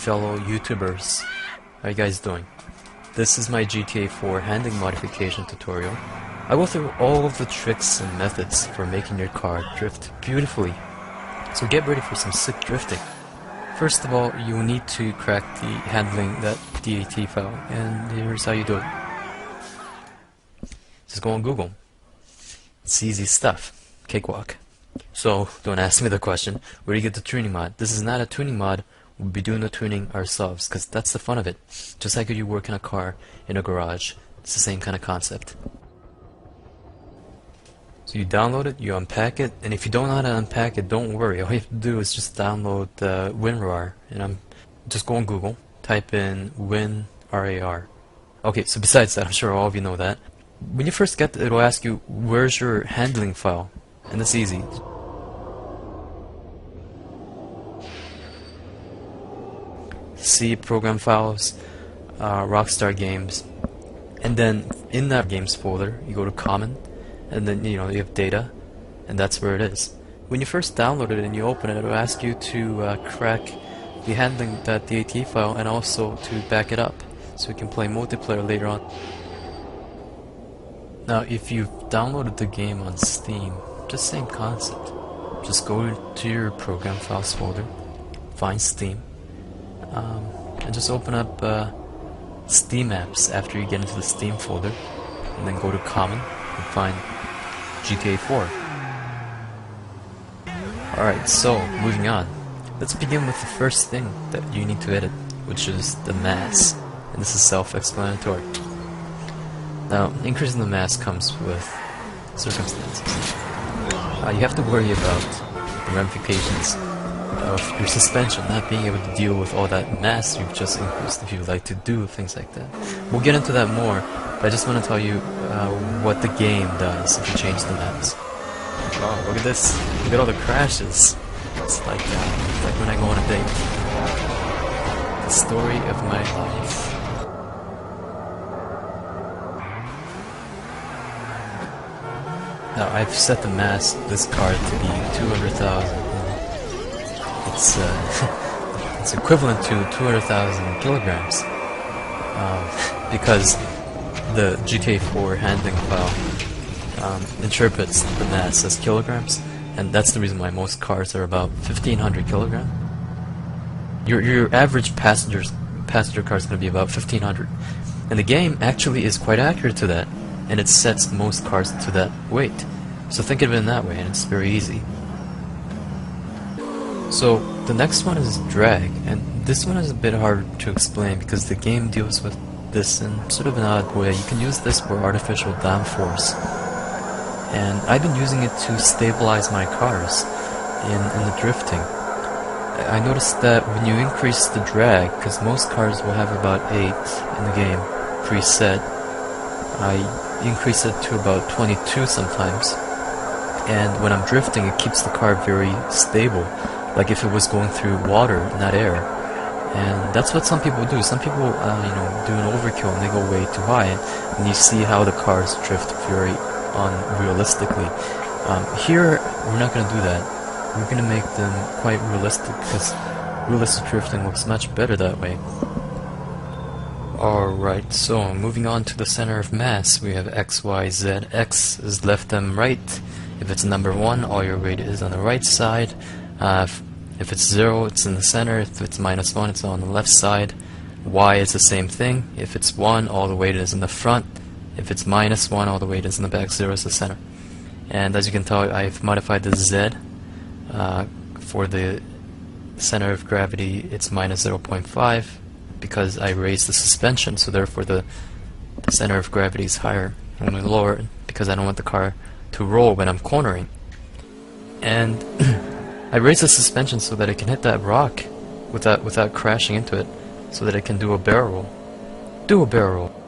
fellow YouTubers. How you guys doing? This is my GTA 4 handling modification tutorial. I go through all of the tricks and methods for making your car drift beautifully. So get ready for some sick drifting. First of all, you will need to crack the handling.dat file, and here's how you do it. Just go on Google. It's easy stuff. Cakewalk. So, don't ask me the question, where do you get the tuning mod? This is not a tuning mod. We'll be doing the tuning ourselves, because that's the fun of it. Just like you work in a car, in a garage. It's the same kind of concept. So you download it, you unpack it, and if you don't know how to unpack it, don't worry. All you have to do is just download WinRAR, and just go on Google, type in WinRAR. Okay, so besides that, I'm sure all of you know that. When you first get it, it'll ask you, where's your handling file? And it's easy. C program files, Rockstar Games, and then in that games folder, you go to Common, and then you have data, and that's where it is. When you first download it and you open it, it'll ask you to crack the handling.dat file and also to back it up so you can play multiplayer later on. Now, if you've downloaded the game on Steam, just same concept. Just go to your program files folder, find Steam, and just open up Steam apps after you get into the Steam folder, and then go to Common and find GTA 4. Alright, so moving on. Let's begin with the first thing that you need to edit, which is the mass. And this is self-explanatory. Now, increasing the mass comes with circumstances. You have to worry about the ramifications of your suspension, not being able to deal with all that mass you've just increased if you like to do things like that. We'll get into that more, but I just want to tell you what the game does if you change the maps. Oh, look at this. Look at all the crashes. It's like when I go on a date. The story of my life. Now, I've set the mass of this car to be 200,000. It's equivalent to 200,000 kilograms. Because the GTA 4 handling file interprets the mass as kilograms, and that's the reason why most cars are about 1,500 kilograms. Your average passenger car is going to be about 1,500, and the game actually is quite accurate to that, and it sets most cars to that weight. So think of it in that way, and it's very easy. So the next one is drag, and this one is a bit hard to explain because the game deals with this in sort of an odd way. You can use this for artificial downforce, and I've been using it to stabilize my cars in the drifting. I noticed that when you increase the drag, because most cars will have about 8 in the game preset, I increase it to about 22 sometimes, and when I'm drifting it keeps the car very stable, like if it was going through water, not air. And that's what some people do. Some people do an overkill and they go way too high, and you see how the cars drift very unrealistically. Here we're not going to do that. We're going to make them quite realistic, because realistic drifting looks much better that way. Alright, so moving on to the center of mass, we have X, Y, Z. X is left and right. If it's number 1, all your weight is on the right side. If it's 0, it's in the center. If it's -1, it's on the left side. Y is the same thing. If it's 1, all the weight is in the front. If it's -1, all the weight is in the back. 0 is the center. And as you can tell, I've modified the Z. For the center of gravity, it's -0.5. because I raised the suspension, so therefore the center of gravity is higher. I'm going to lower it because I don't want the car to roll when I'm cornering. And I raised the suspension so that it can hit that rock without crashing into it, so that it can do a barrel roll. Do a barrel roll.